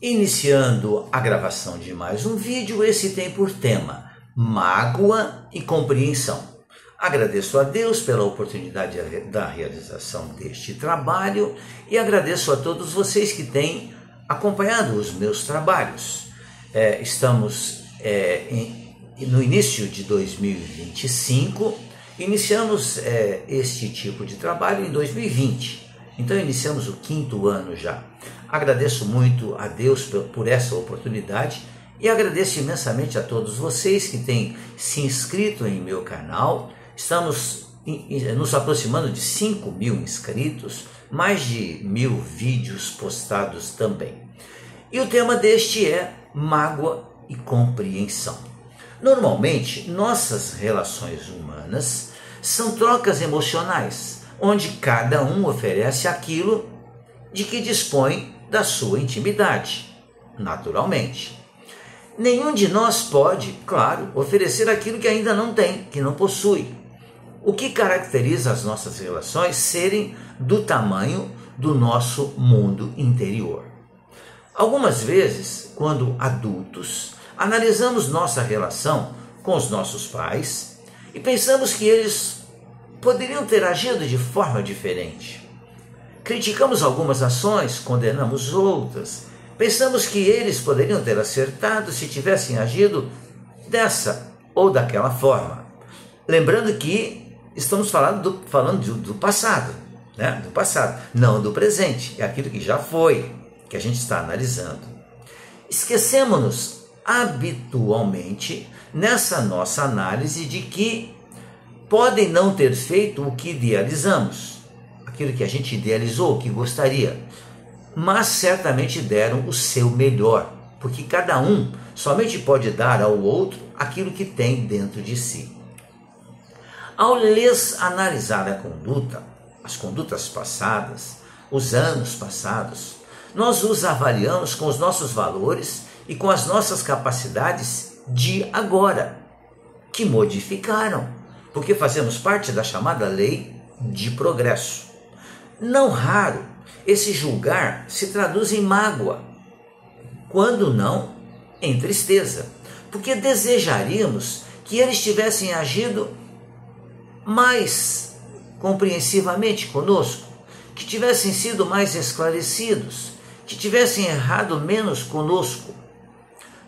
Iniciando a gravação de mais um vídeo, esse tem por tema mágoa e compreensão. Agradeço a Deus pela oportunidade da realização deste trabalho e agradeço a todos vocês que têm acompanhado os meus trabalhos. Estamos no início de 2025, iniciamos este tipo de trabalho em 2020, então iniciamos o 5º ano já. Agradeço muito a Deus por essa oportunidade e agradeço imensamente a todos vocês que têm se inscrito em meu canal. Estamos nos aproximando de 5.000 inscritos, mais de 1.000 vídeos postados também. E o tema deste é mágoa e compreensão. Normalmente, nossas relações humanas são trocas emocionais, onde cada um oferece aquilo de que dispõe da sua intimidade, naturalmente. Nenhum de nós pode, claro, oferecer aquilo que ainda não tem, que não possui. O que caracteriza as nossas relações serem do tamanho do nosso mundo interior. Algumas vezes, quando adultos, analisamos nossa relação com os nossos pais e pensamos que eles poderiam ter agido de forma diferente. Criticamos algumas ações, condenamos outras. Pensamos que eles poderiam ter acertado se tivessem agido dessa ou daquela forma. Lembrando que estamos falando do passado, né? Do passado, não do presente, é aquilo que já foi, que a gente está analisando. Esquecemos-nos habitualmente nessa nossa análise de que podem não ter feito o que idealizamos, aquilo que a gente idealizou, que gostaria, mas certamente deram o seu melhor, porque cada um somente pode dar ao outro aquilo que tem dentro de si. Ao lhes analisar a conduta, as condutas passadas, os anos passados, nós os avaliamos com os nossos valores e com as nossas capacidades de agora, que modificaram, porque fazemos parte da chamada lei de progresso. Não raro, esse julgar se traduz em mágoa, quando não em tristeza, porque desejaríamos que eles tivessem agido mais compreensivamente conosco, que tivessem sido mais esclarecidos, que tivessem errado menos conosco.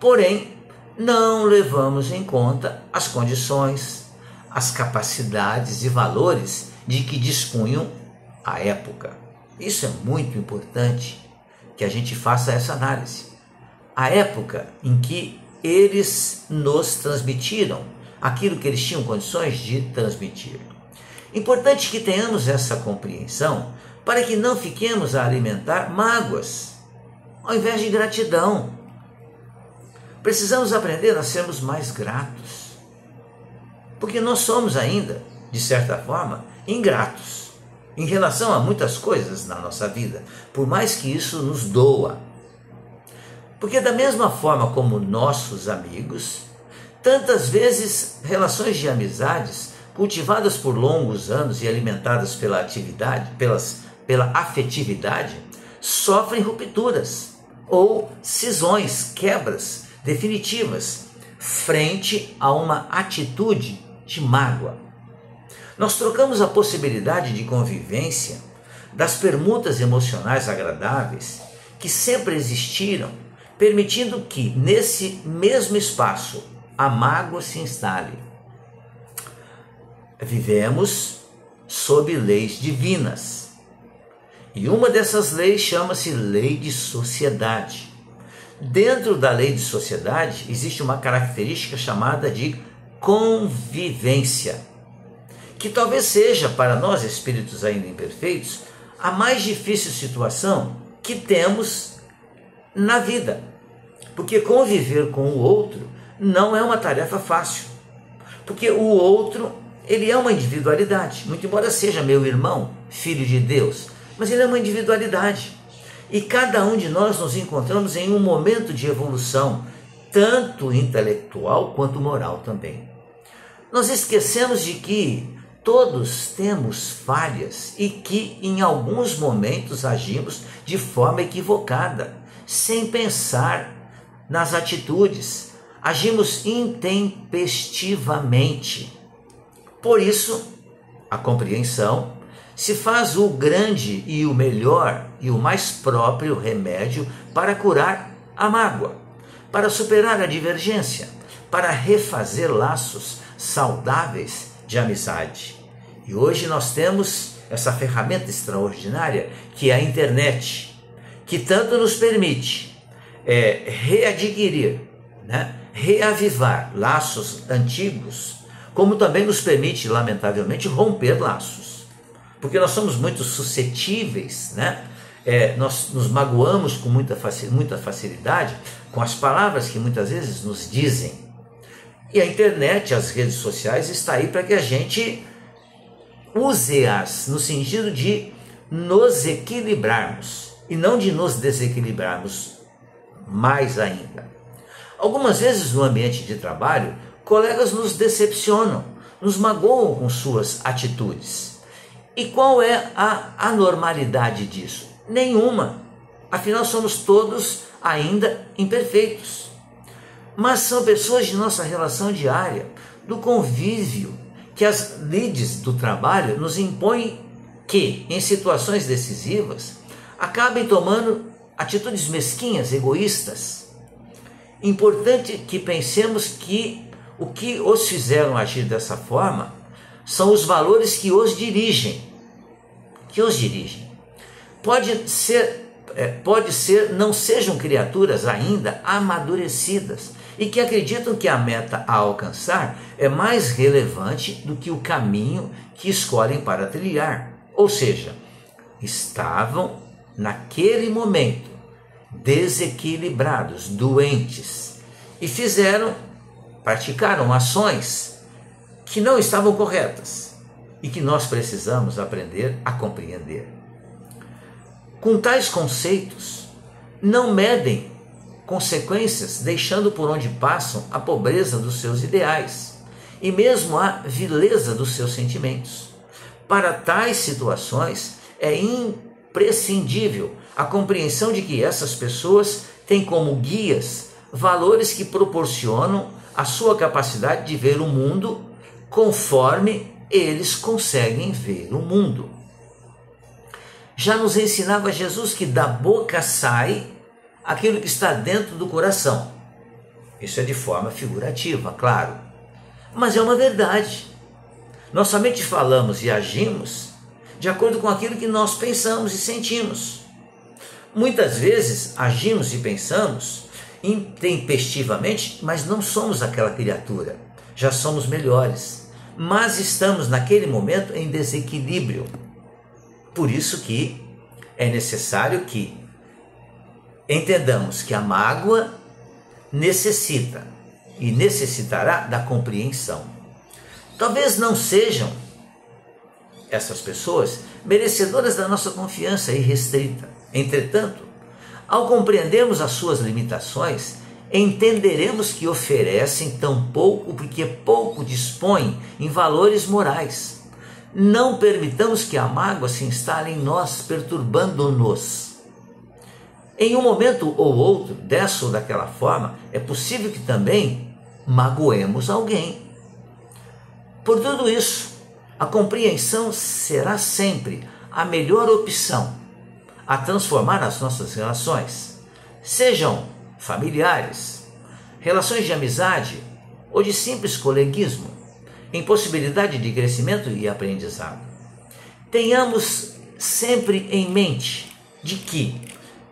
Porém, não levamos em conta as condições, as capacidades e valores de que dispunham à época. Isso é muito importante que a gente faça essa análise. A época em que eles nos transmitiram aquilo que eles tinham condições de transmitir. Importante que tenhamos essa compreensão para que não fiquemos a alimentar mágoas, ao invés de gratidão. Precisamos aprender a sermos mais gratos, porque nós somos ainda, de certa forma, ingratos em relação a muitas coisas na nossa vida, por mais que isso nos doa. Porque da mesma forma como nossos amigos, tantas vezes relações de amizades cultivadas por longos anos e alimentadas pela afetividade, sofrem rupturas ou cisões, quebras definitivas, frente a uma atitude de mágoa. Nós trocamos a possibilidade de convivência das permutas emocionais agradáveis que sempre existiram, permitindo que nesse mesmo espaço a mágoa se instale. Vivemos sob leis divinas. E uma dessas leis chama-se lei de sociedade. Dentro da lei de sociedade existe uma característica chamada de convivência, que talvez seja, para nós espíritos ainda imperfeitos, a mais difícil situação que temos na vida. Porque conviver com o outro não é uma tarefa fácil. Porque o outro, ele é uma individualidade, muito embora seja meu irmão, filho de Deus, mas ele é uma individualidade. E cada um de nós nos encontramos em um momento de evolução, tanto intelectual quanto moral também. Nós esquecemos de que todos temos falhas e que em alguns momentos agimos de forma equivocada, sem pensar nas atitudes, agimos intempestivamente. Por isso, a compreensão se faz o grande e o melhor e o mais próprio remédio para curar a mágoa, para superar a divergência, para refazer laços saudáveis de amizade. E hoje nós temos essa ferramenta extraordinária que é a internet, que tanto nos permite readquirir, reavivar laços antigos, como também nos permite, lamentavelmente, romper laços. Porque nós somos muito suscetíveis, nós nos magoamos com muita facilidade com as palavras que muitas vezes nos dizem. E a internet, as redes sociais, está aí para que a gente use-as no sentido de nos equilibrarmos e não de nos desequilibrarmos mais ainda. Algumas vezes no ambiente de trabalho, colegas nos decepcionam, nos magoam com suas atitudes. E qual é a anormalidade disso? Nenhuma. Afinal, somos todos ainda imperfeitos. Mas são pessoas de nossa relação diária, do convívio, que as lides do trabalho nos impõem que, em situações decisivas, acabem tomando atitudes mesquinhas, egoístas. Importante que pensemos que o que os fizeram agir dessa forma são os valores que os dirigem. Pode ser não sejam criaturas ainda amadurecidas e que acreditam que a meta a alcançar é mais relevante do que o caminho que escolhem para trilhar. Ou seja, estavam naquele momento desequilibrados, doentes e praticaram ações que não estavam corretas e que nós precisamos aprender a compreender. Com tais conceitos, não medem consequências, deixando por onde passam a pobreza dos seus ideais e mesmo a vileza dos seus sentimentos. Para tais situações, é imprescindível a compreensão de que essas pessoas têm como guias valores que proporcionam a sua capacidade de ver o mundo conforme eles conseguem ver o mundo. Já nos ensinava Jesus que da boca sai aquilo que está dentro do coração. Isso é de forma figurativa, claro, mas é uma verdade. Nós somente falamos e agimos de acordo com aquilo que nós pensamos e sentimos. Muitas vezes agimos e pensamos intempestivamente, mas não somos aquela criatura, já somos melhores, mas estamos naquele momento em desequilíbrio. Por isso que é necessário que entendamos que a mágoa necessita e necessitará da compreensão. Talvez não sejam essas pessoas merecedoras da nossa confiança irrestrita. Entretanto, ao compreendermos as suas limitações, entenderemos que oferecem tão pouco porque pouco dispõem em valores morais. Não permitamos que a mágoa se instale em nós, perturbando-nos. Em um momento ou outro, dessa ou daquela forma, é possível que também magoemos alguém. Por tudo isso, a compreensão será sempre a melhor opção a transformar as nossas relações, sejam familiares, relações de amizade ou de simples coleguismo, em possibilidade de crescimento e aprendizado. Tenhamos sempre em mente de que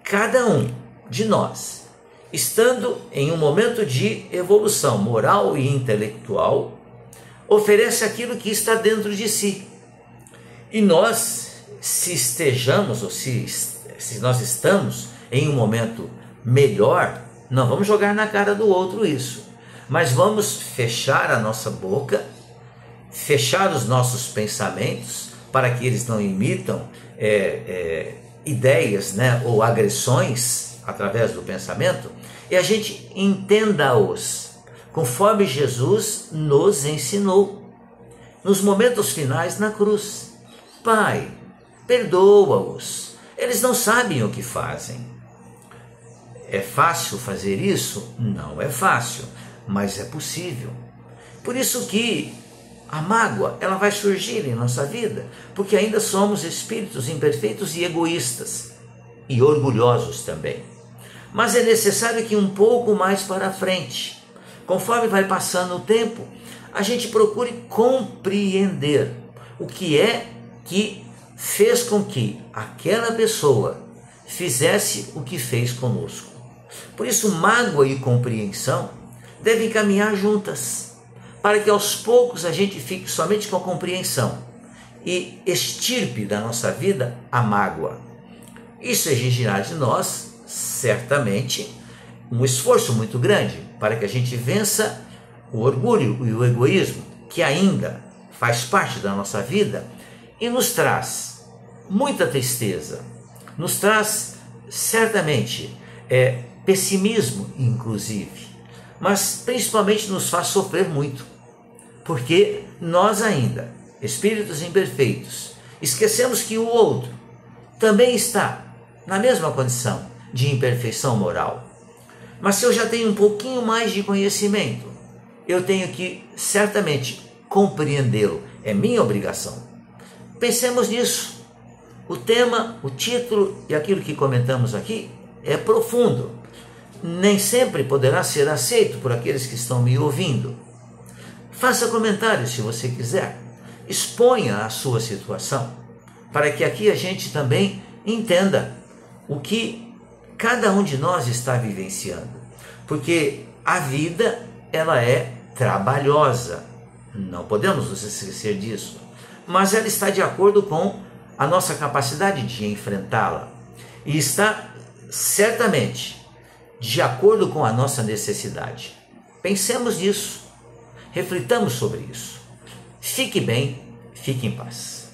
cada um de nós, estando em um momento de evolução moral e intelectual, oferece aquilo que está dentro de si. E nós, se estejamos ou se nós estamos em um momento melhor, não vamos jogar na cara do outro isso, mas vamos fechar a nossa boca, fechar os nossos pensamentos para que eles não imitam ideias, ou agressões através do pensamento, e a gente entenda-os conforme Jesus nos ensinou nos momentos finais na cruz. Pai, perdoa-os, eles não sabem o que fazem. É fácil fazer isso? Não é fácil, mas é possível. Por isso que a mágoa, ela vai surgir em nossa vida, porque ainda somos espíritos imperfeitos e egoístas, e orgulhosos também. Mas é necessário que um pouco mais para frente, conforme vai passando o tempo, a gente procure compreender o que é que fez com que aquela pessoa fizesse o que fez conosco. Por isso, mágoa e compreensão devem caminhar juntas, para que aos poucos a gente fique somente com a compreensão e extirpe da nossa vida a mágoa. Isso exigirá de nós, certamente, um esforço muito grande para que a gente vença o orgulho e o egoísmo, que ainda faz parte da nossa vida e nos traz muita tristeza, nos traz certamente pessimismo, inclusive, mas principalmente nos faz sofrer muito, porque nós ainda, espíritos imperfeitos, esquecemos que o outro também está na mesma condição de imperfeição moral. Mas se eu já tenho um pouquinho mais de conhecimento, eu tenho que certamente compreendê-lo, é minha obrigação. Pensemos nisso. O tema, o título e aquilo que comentamos aqui é profundo. Nem sempre poderá ser aceito por aqueles que estão me ouvindo. Faça comentários se você quiser. Exponha a sua situação, para que aqui a gente também entenda o que cada um de nós está vivenciando. Porque a vida, ela é trabalhosa. Não podemos nos esquecer disso. Mas ela está de acordo com a nossa capacidade de enfrentá-la. E está certamente de acordo com a nossa necessidade. Pensemos nisso. Reflitamos sobre isso. Fique bem, fique em paz.